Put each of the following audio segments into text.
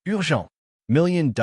Urgent. $1 million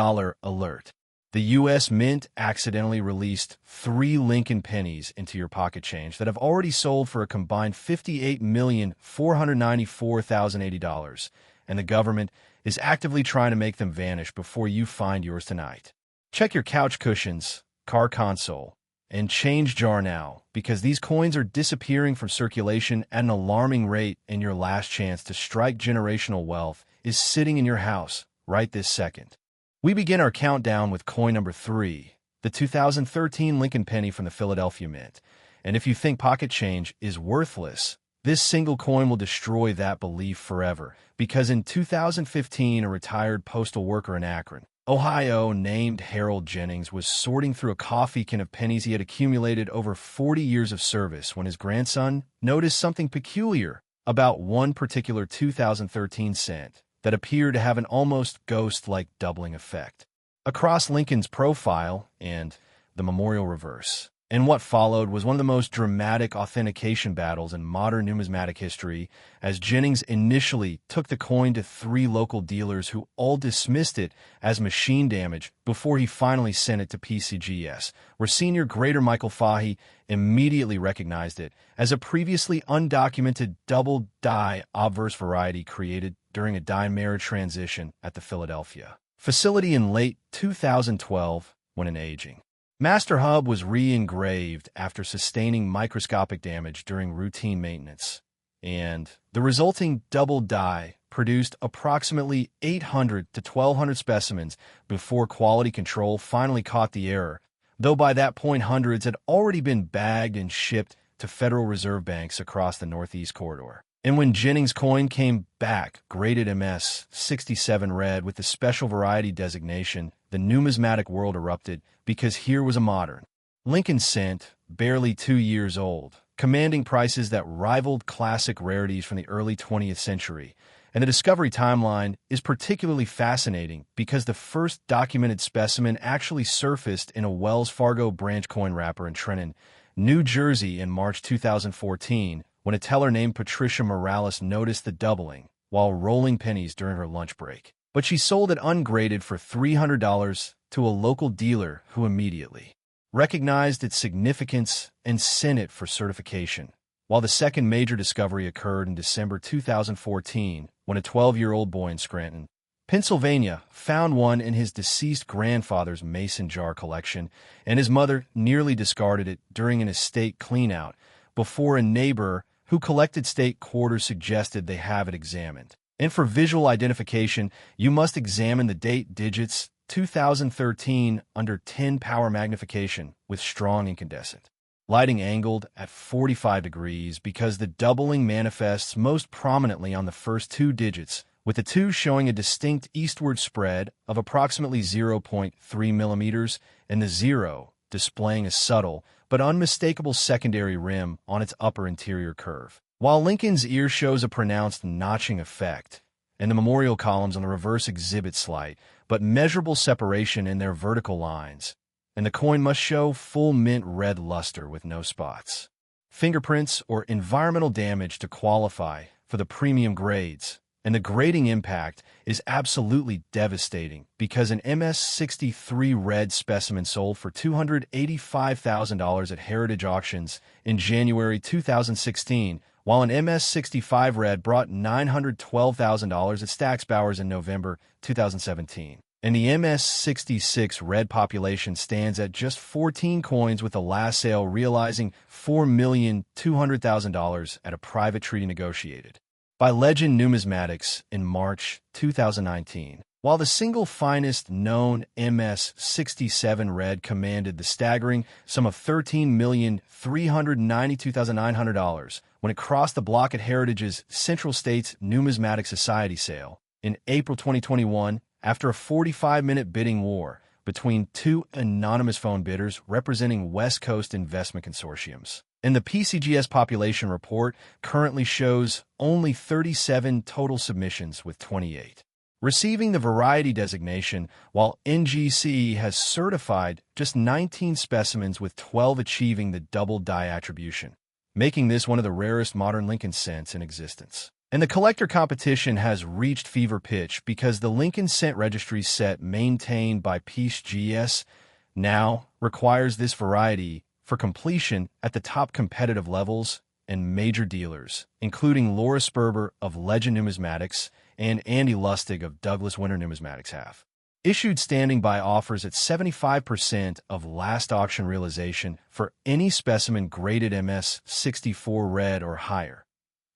alert. The U.S. Mint accidentally released 3 Lincoln pennies into your pocket change that have already sold for a combined $58,494,080, and the government is actively trying to make them vanish before you find yours tonight. Check your couch cushions, car console, and change jar now, because these coins are disappearing from circulation at an alarming rate, and your last chance to strike generational wealth is sitting in your house right this second. We begin our countdown with coin number 3, the 2013 Lincoln penny from the Philadelphia Mint. And if you think pocket change is worthless, this single coin will destroy that belief forever, because in 2015, a retired postal worker in Akron, Ohio, named Harold Jennings, was sorting through a coffee can of pennies he had accumulated over 40 years of service when his grandson noticed something peculiar about one particular 2013 cent that appeared to have an almost ghost-like doubling effect across Lincoln's profile and the memorial reverse. And what followed was one of the most dramatic authentication battles in modern numismatic history, as Jennings initially took the coin to 3 local dealers who all dismissed it as machine damage before he finally sent it to PCGS, where Senior Grader Michael Fahey immediately recognized it as a previously undocumented double-die obverse variety created during a dime-mirror transition at the Philadelphia facility in late 2012 when an aging master hub was re-engraved after sustaining microscopic damage during routine maintenance, and the resulting double die produced approximately 800 to 1,200 specimens before quality control finally caught the error, though by that point hundreds had already been bagged and shipped to Federal Reserve banks across the Northeast corridor. And when Jennings' coin came back, graded MS 67 red with the special variety designation, the numismatic world erupted, because here was a modern Lincoln cent, barely 2 years old, commanding prices that rivaled classic rarities from the early 20th century. And the discovery timeline is particularly fascinating because the first documented specimen actually surfaced in a Wells Fargo branch coin wrapper in Trenton, New Jersey in March 2014, when a teller named Patricia Morales noticed the doubling while rolling pennies during her lunch break. But she sold it ungraded for $300 to a local dealer who immediately recognized its significance and sent it for certification. While the second major discovery occurred in December 2014, when a 12-year-old boy in Scranton, Pennsylvania, found one in his deceased grandfather's mason jar collection, and his mother nearly discarded it during an estate cleanout before a neighbor who collected state quarters suggested they have it examined. And for visual identification, you must examine the date digits 2013 under 10 power magnification with strong incandescent lighting angled at 45 degrees, because the doubling manifests most prominently on the first 2 digits, with the 2 showing a distinct eastward spread of approximately 0.3 millimeters and the 0 displaying a subtle but unmistakable secondary rim on its upper interior curve. While Lincoln's ear shows a pronounced notching effect, and the memorial columns on the reverse exhibit slight but measurable separation in their vertical lines, and the coin must show full mint red luster with no spots, fingerprints, or environmental damage to qualify for the premium grades. And the grading impact is absolutely devastating, because an MS-63 red specimen sold for $285,000 at Heritage Auctions in January 2016, while an MS-65 red brought $912,000 at Stack's Bowers in November 2017. And the MS-66 red population stands at just 14 coins, with the last sale realizing $4,200,000 at a private treaty negotiated by Legend Numismatics in March 2019. While the single finest known MS-67 red commanded the staggering sum of $13,392,900 when it crossed the block at Heritage's Central States Numismatic Society sale in April 2021, after a 45-minute bidding war between 2 anonymous phone bidders representing West Coast investment consortiums. And the PCGS population report currently shows only 37 total submissions, with 28 receiving the variety designation, while NGC has certified just 19 specimens, with 12 achieving the double die attribution, making this one of the rarest modern Lincoln cents in existence. And the collector competition has reached fever pitch because the Lincoln Cent registry set maintained by PCGS now requires this variety for completion at the top competitive levels and major dealers, including Laura Sperber of Legend Numismatics and Andy Lustig of Douglas Winter Numismatics have issued standing by offers at 75% of last auction realization for any specimen graded MS64 red or higher,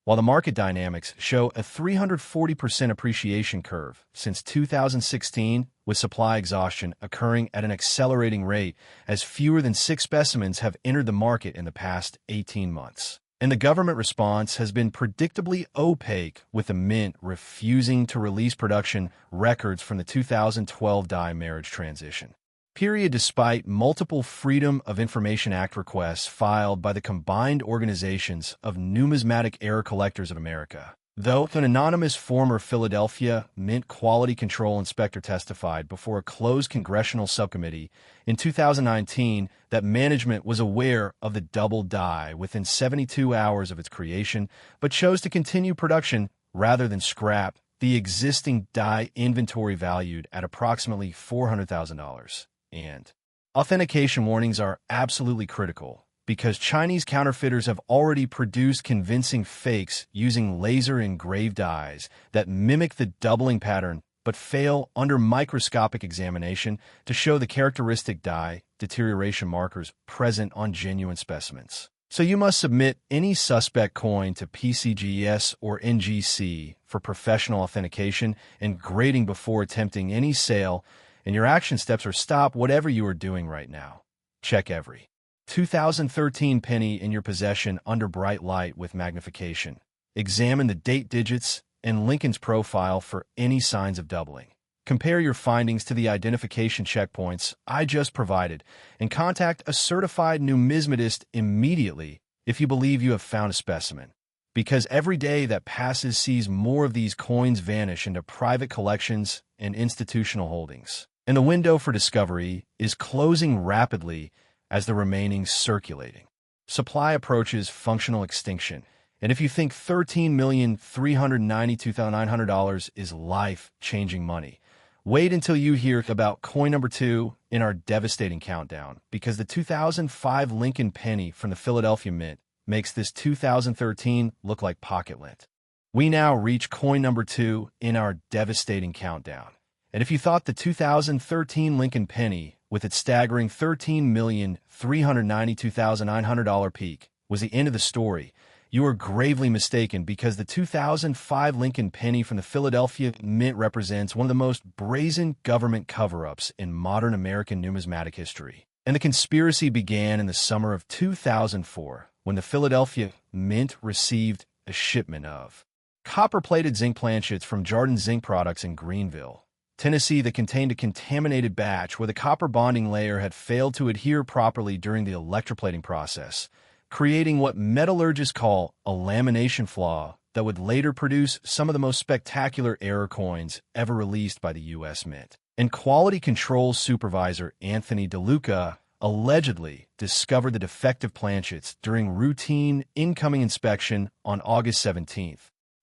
while the market dynamics show a 340% appreciation curve since 2016, with supply exhaustion occurring at an accelerating rate as fewer than 6 specimens have entered the market in the past 18 months. And the government response has been predictably opaque, with the Mint refusing to release production records from the 2012 dye marriage transition period despite multiple Freedom of Information Act requests filed by the combined organizations of Numismatic Error Collectors of America. Though an anonymous former Philadelphia Mint quality control inspector testified before a closed congressional subcommittee in 2019 that management was aware of the double dye within 72 hours of its creation, but chose to continue production rather than scrap the existing dye inventory valued at approximately $400,000. And authentication warnings are absolutely critical, because Chinese counterfeiters have already produced convincing fakes using laser-engraved dyes that mimic the doubling pattern but fail under microscopic examination to show the characteristic dye deterioration markers present on genuine specimens. So you must submit any suspect coin to PCGS or NGC for professional authentication and grading before attempting any sale, and your action steps are stop whatever you are doing right now. Check every 2013 penny in your possession under bright light with magnification. Examine the date digits and Lincoln's profile for any signs of doubling. Compare your findings to the identification checkpoints I just provided and contact a certified numismatist immediately if you believe you have found a specimen, because every day that passes sees more of these coins vanish into private collections and institutional holdings. And the window for discovery is closing rapidly as the remaining circulating supply approaches functional extinction. And if you think $13,392,900 is life-changing money, wait until you hear about coin number 2 in our devastating countdown, because the 2005 Lincoln penny from the Philadelphia Mint makes this 2013 look like pocket lint. We now reach coin number 2 in our devastating countdown. And if you thought the 2013 Lincoln penny, with its staggering $13,392,900 peak, was the end of the story, you are gravely mistaken, because the 2005 Lincoln penny from the Philadelphia Mint represents one of the most brazen government cover-ups in modern American numismatic history. And the conspiracy began in the summer of 2004, when the Philadelphia Mint received a shipment of copper-plated zinc planchets from Jardin Zinc Products in Greenville, Tennessee, that contained a contaminated batch where the copper bonding layer had failed to adhere properly during the electroplating process, creating what metallurgists call a lamination flaw that would later produce some of the most spectacular error coins ever released by the U.S. Mint. And quality control supervisor Anthony DeLuca allegedly discovered the defective planchets during routine incoming inspection on August 17,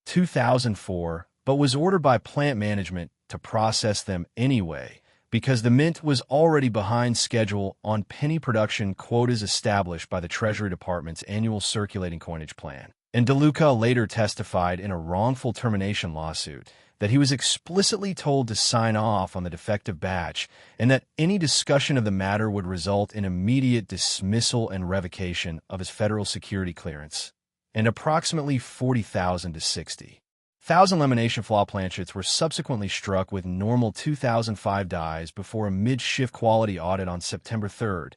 2004, but was ordered by plant management to process them anyway, because the Mint was already behind schedule on penny production quotas established by the Treasury Department's annual circulating coinage plan. And DeLuca later testified in a wrongful termination lawsuit that he was explicitly told to sign off on the defective batch, and that any discussion of the matter would result in immediate dismissal and revocation of his federal security clearance, and approximately 40,000 to 60,000 lamination flaw planchets were subsequently struck with normal 2005 dyes before a mid-shift quality audit on September 3,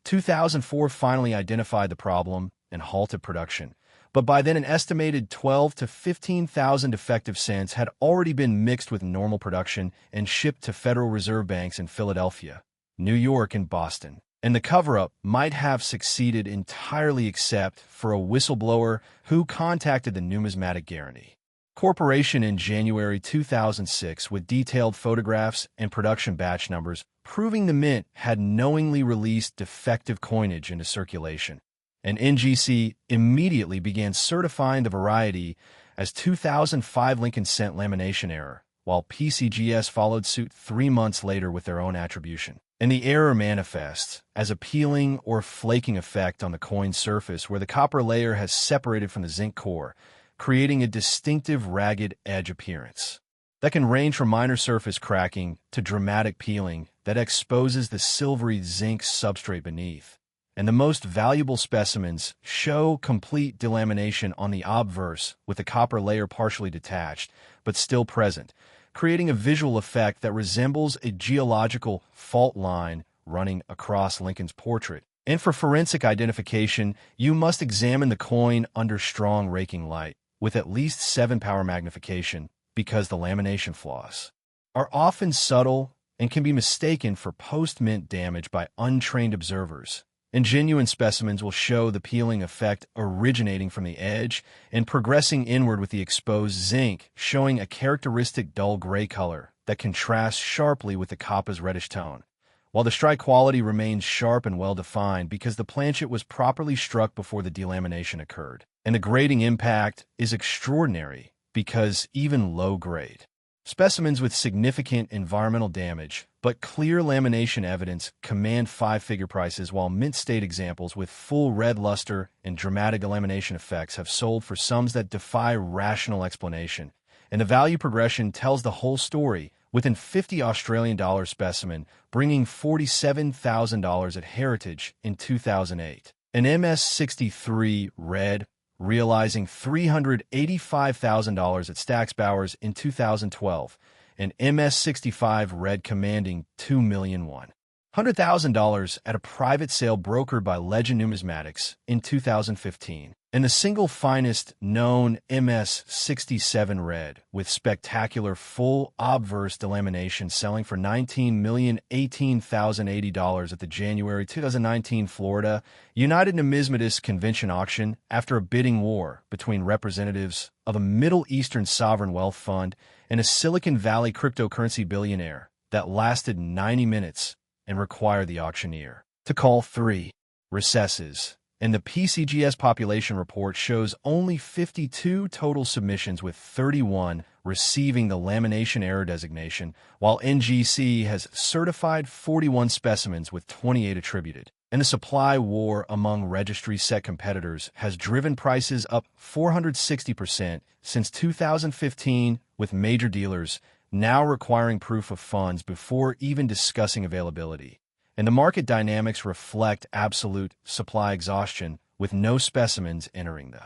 2004 finally identified the problem and halted production. But by then, an estimated 12,000 to 15,000 defective cents had already been mixed with normal production and shipped to Federal Reserve banks in Philadelphia, New York, and Boston. And the cover-up might have succeeded entirely except for a whistleblower who contacted the Numismatic Guarantee Corporation in January 2006 with detailed photographs and production batch numbers proving the Mint had knowingly released defective coinage into circulation. And NGC immediately began certifying the variety as 2005 Lincoln cent lamination error, while PCGS followed suit 3 months later with their own attribution. And the error manifests as a peeling or flaking effect on the coin surface where the copper layer has separated from the zinc core, creating a distinctive ragged edge appearance. That can range from minor surface cracking to dramatic peeling that exposes the silvery zinc substrate beneath. And the most valuable specimens show complete delamination on the obverse with the copper layer partially detached, but still present, creating a visual effect that resembles a geological fault line running across Lincoln's portrait. And for forensic identification, you must examine the coin under strong raking light, with at least 7 power magnification, because the lamination flaws are often subtle and can be mistaken for post-mint damage by untrained observers. And genuine specimens will show the peeling effect originating from the edge and progressing inward with the exposed zinc, showing a characteristic dull gray color that contrasts sharply with the copper's reddish tone, while the strike quality remains sharp and well-defined because the planchet was properly struck before the delamination occurred. And the grading impact is extraordinary because even low-grade specimens with significant environmental damage but clear lamination evidence command 5-figure prices, while mint-state examples with full red luster and dramatic lamination effects have sold for sums that defy rational explanation. And the value progression tells the whole story, with an $50 specimen bringing $47,000 at Heritage in 2008. An MS-63 red realizing $385,000 at Stack's Bowers in 2012, and MS-65 red commanding $2,100,000 at a private sale brokered by Legend Numismatics in 2015, and the single finest known MS-67 red with spectacular full obverse delamination selling for $19,018,080 at the January 2019 Florida United Numismatics Convention auction after a bidding war between representatives of a Middle Eastern sovereign wealth fund and a Silicon Valley cryptocurrency billionaire that lasted 90 minutes and required the auctioneer to call 3 recesses. And the PCGS population report shows only 52 total submissions, with 31 receiving the lamination error designation, while NGC has certified 41 specimens with 28 attributed. And the supply war among registry set competitors has driven prices up 460% since 2015, with major dealers now requiring proof of funds before even discussing availability. And the market dynamics reflect absolute supply exhaustion, with no specimens entering the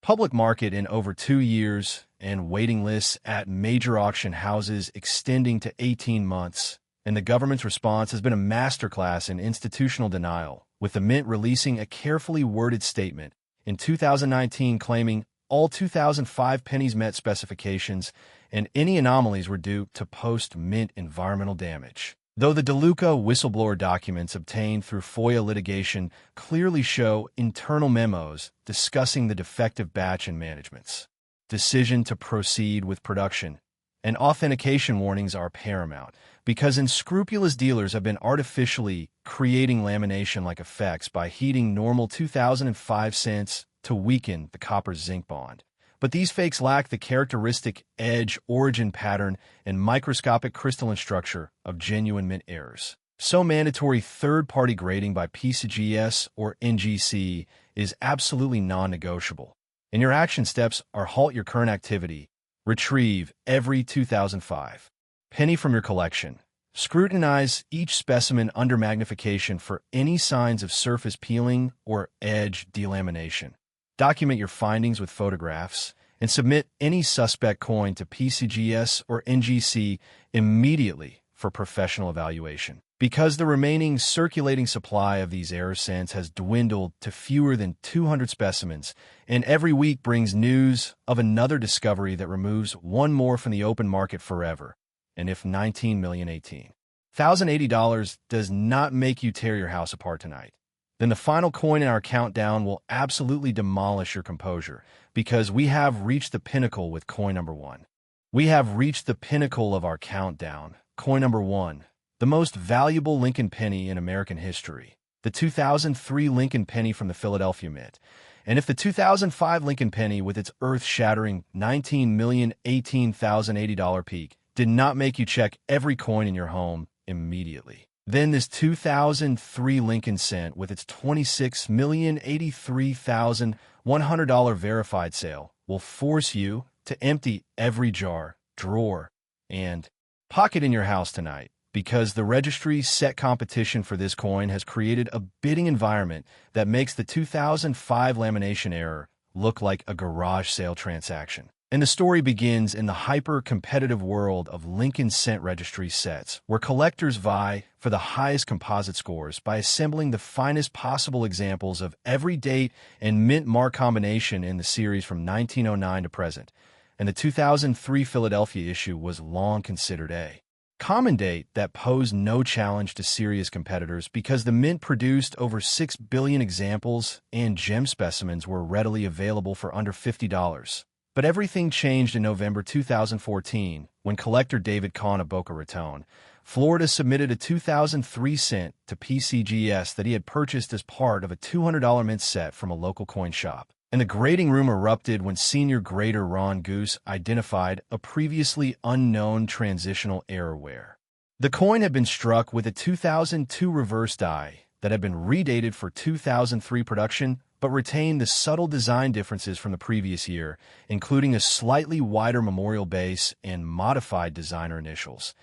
public market in over 2 years, and waiting lists at major auction houses extending to 18 months. And the government's response has been a masterclass in institutional denial, with the Mint releasing a carefully worded statement in 2019 claiming all 2005 Pennies met specifications and any anomalies were due to post-mint environmental damage. Though the DeLuca whistleblower documents obtained through FOIA litigation clearly show internal memos discussing the defective batch and management's decision to proceed with production, and authentication warnings are paramount, because unscrupulous dealers have been artificially creating lamination-like effects by heating normal 2005 cents to weaken the copper-zinc bond. But these fakes lack the characteristic edge, origin pattern, and microscopic crystalline structure of genuine mint errors. So mandatory third-party grading by PCGS or NGC is absolutely non-negotiable. And your action steps are: halt your current activity, retrieve every 2005 penny from your collection, scrutinize each specimen under magnification for any signs of surface peeling or edge delamination, document your findings with photographs, and submit any suspect coin to PCGS or NGC immediately for professional evaluation. Because the remaining circulating supply of these error cents has dwindled to fewer than 200 specimens, and every week brings news of another discovery that removes one more from the open market forever. And if $19,018,080 does not make you tear your house apart tonight, then the final coin in our countdown will absolutely demolish your composure, because we have reached the pinnacle with coin number 1. We have reached the pinnacle of our countdown. Coin number 1, the most valuable Lincoln penny in American history, the 2003 Lincoln penny from the Philadelphia Mint. And if the 2005 Lincoln penny with its earth-shattering $19,018,080 peak did not make you check every coin in your home immediately, then this 2003 Lincoln cent with its $26,083,100 verified sale will force you to empty every jar, drawer, and pocket in your house tonight, because the registry's set competition for this coin has created a bidding environment that makes the 2005 lamination error look like a garage sale transaction. And the story begins in the hyper-competitive world of Lincoln cent registry sets, where collectors vie for the highest composite scores by assembling the finest possible examples of every date and mint mark combination in the series from 1909 to present. And the 2003 Philadelphia issue was long considered a common date that posed no challenge to serious competitors because the mint produced over 6 billion examples and gem specimens were readily available for under $50. But everything changed in November 2014 when collector David Kahn of Boca Raton, Florida, submitted a 2003 cent to PCGS that he had purchased as part of a $200 mint set from a local coin shop. And the grading room erupted when senior grader Ron Goose identified a previously unknown transitional errorware. The coin had been struck with a 2002 reverse die that had been redated for 2003 production, but retained the subtle design differences from the previous year, including a slightly wider memorial base and modified designer initials.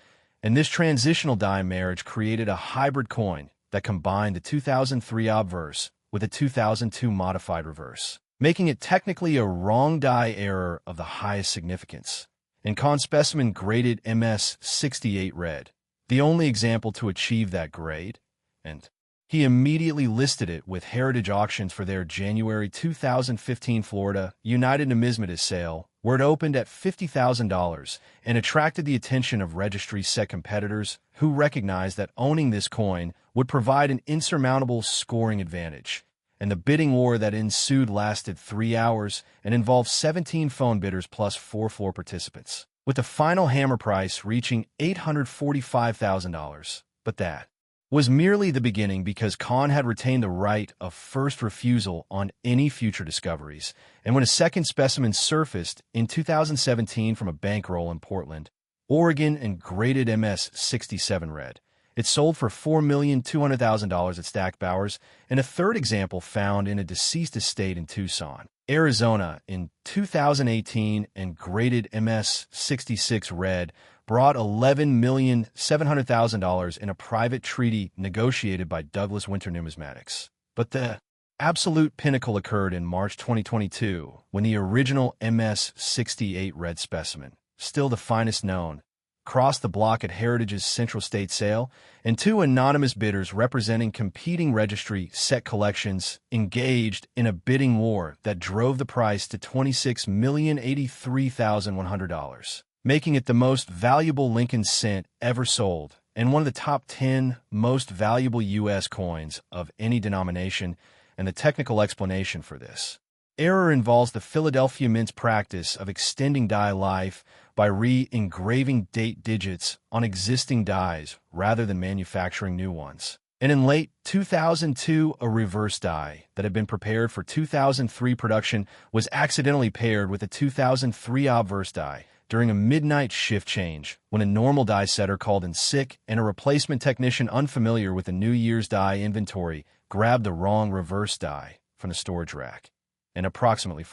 And this transitional die marriage created a hybrid coin that combined the 2003 obverse with a 2002 modified reverse, making it technically a wrong die error of the highest significance. And Kahn's specimen graded MS-68 red, the only example to achieve that grade, and he immediately listed it with Heritage Auctions for their January 2015 Florida United Numismatics sale, where it opened at $50,000 and attracted the attention of registry set competitors who recognized that owning this coin would provide an insurmountable scoring advantage. And the bidding war that ensued lasted 3 hours and involved 17 phone bidders plus 4 floor participants, with the final hammer price reaching $845,000. But that was merely the beginning, because Kahn had retained the right of first refusal on any future discoveries, and when a second specimen surfaced in 2017 from a bankroll in Portland, Oregon, and graded MS-67 red, it sold for $4,200,000 at Stack Bowers, and a third example found in a deceased estate in Tucson, Arizona in 2018 and graded MS-66 red brought $11,700,000 in a private treaty negotiated by Douglas Winter Numismatics. But the absolute pinnacle occurred in March 2022, when the original MS-68 red specimen, still the finest known, crossed the block at Heritage's Central State sale, and 2 anonymous bidders representing competing registry set collections engaged in a bidding war that drove the price to $26,083,100. Making it the most valuable Lincoln cent ever sold, and one of the top 10 most valuable U.S. coins of any denomination. And the technical explanation for this error involves the Philadelphia Mint's practice of extending die life by re-engraving date digits on existing dies rather than manufacturing new ones. And in late 2002, a reverse die that had been prepared for 2003 production was accidentally paired with a 2003 obverse die during a midnight shift change, when a normal die setter called in sick and a replacement technician unfamiliar with the New Year's die inventory grabbed the wrong reverse die from the storage rack. And approximately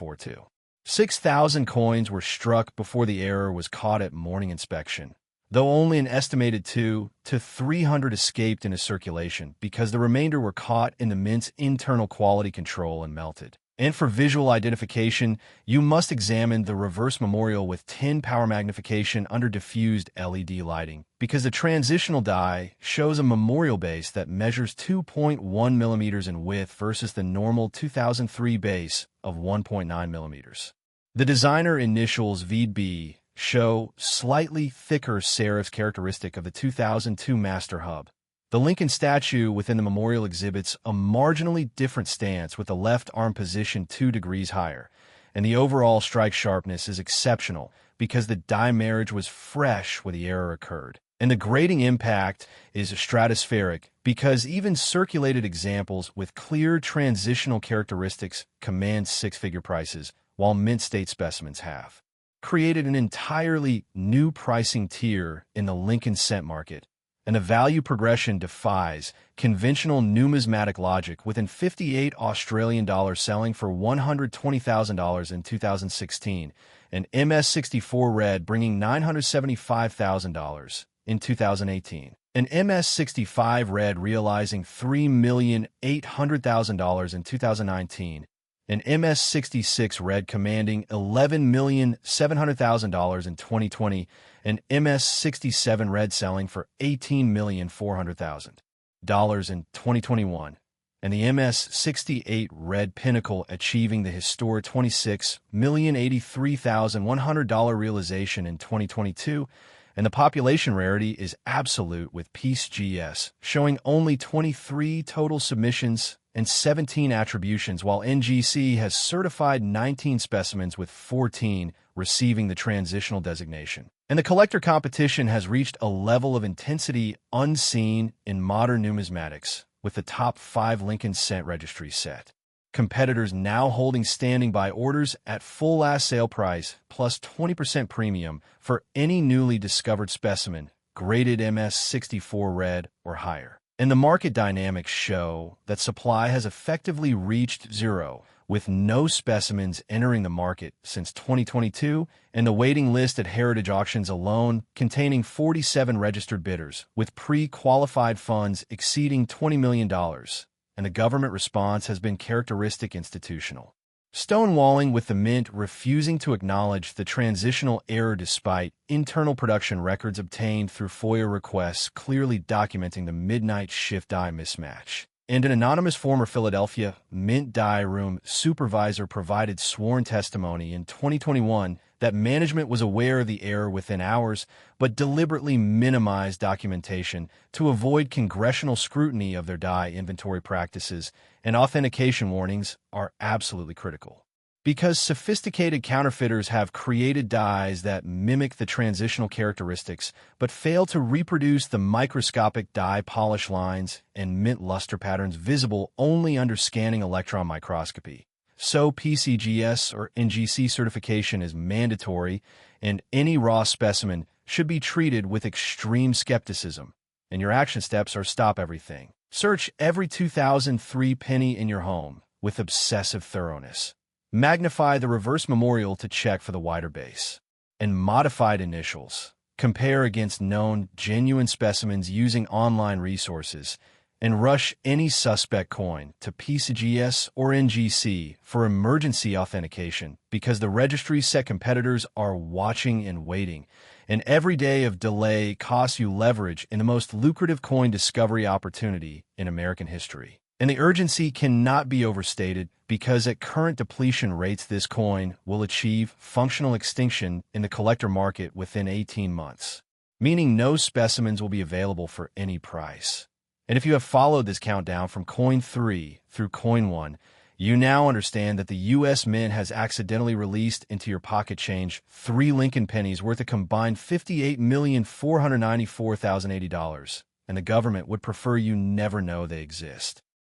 6,000 coins were struck before the error was caught at morning inspection, though only an estimated 200 to 300 escaped into circulation because the remainder were caught in the Mint's internal quality control and melted. And for visual identification, you must examine the reverse memorial with 10 power magnification under diffused LED lighting, because the transitional die shows a memorial base that measures 2.1 millimeters in width versus the normal 2003 base of 1.9 millimeters. The designer initials VB show slightly thicker serifs characteristic of the 2002 master hub. The Lincoln statue within the memorial exhibits a marginally different stance, with the left arm positioned 2 degrees higher, and the overall strike sharpness is exceptional because the die marriage was fresh when the error occurred. And the grading impact is stratospheric because even circulated examples with clear transitional characteristics command six-figure prices, while mint state specimens have created an entirely new pricing tier in the Lincoln cent market. And the value progression defies conventional numismatic logic, with an 58 Australian dollars selling for $120,000 in 2016, and MS64 red bringing $975,000 in 2018, and MS65 red realizing $3,800,000 in 2019, and MS66 red commanding $11,700,000 in 2020, and MS67 red selling for $18,400,000 in 2021, and the MS68 red pinnacle achieving the historic $26,083,100 realization in 2022, and the population rarity is absolute, with PCGS showing only 23 total submissions and 17 attributions, while NGC has certified 19 specimens, with 14 receiving the transitional designation. And the collector competition has reached a level of intensity unseen in modern numismatics, with the top 5 Lincoln cent registries set. Competitors now holding standing by orders at full last sale price plus 20% premium for any newly discovered specimen graded MS64 red or higher. And the market dynamics show that supply has effectively reached zero, with no specimens entering the market since 2022, and the waiting list at Heritage Auctions alone containing 47 registered bidders, with pre-qualified funds exceeding $20 million. And the government response has been characteristic institutional. Stonewalling, with the mint refusing to acknowledge the transitional error despite internal production records obtained through FOIA requests clearly documenting the midnight shift die mismatch. And an anonymous former Philadelphia mint die room supervisor provided sworn testimony in 2021 that management was aware of the error within hours, but deliberately minimized documentation to avoid congressional scrutiny of their die inventory practices, and authentication warnings are absolutely critical. Because sophisticated counterfeiters have created dies that mimic the transitional characteristics, but fail to reproduce the microscopic die polish lines and mint luster patterns visible only under scanning electron microscopy. So PCGS or NGC certification is mandatory, and any raw specimen should be treated with extreme skepticism. And your action steps are: stop everything. Search every 2003 penny in your home with obsessive thoroughness. Magnify the reverse memorial to check for the wider base. And modified initials. Compare against known, genuine specimens using online resources, and rush any suspect coin to PCGS or NGC for emergency authentication, because the registry's set competitors are watching and waiting, and every day of delay costs you leverage in the most lucrative coin discovery opportunity in American history. And the urgency cannot be overstated, because at current depletion rates this coin will achieve functional extinction in the collector market within 18 months, meaning no specimens will be available for any price. And if you have followed this countdown from coin 3 through coin 1, you now understand that the U.S. Mint has accidentally released into your pocket change 3 Lincoln pennies worth a combined $58,494,080, and the government would prefer you never know they exist.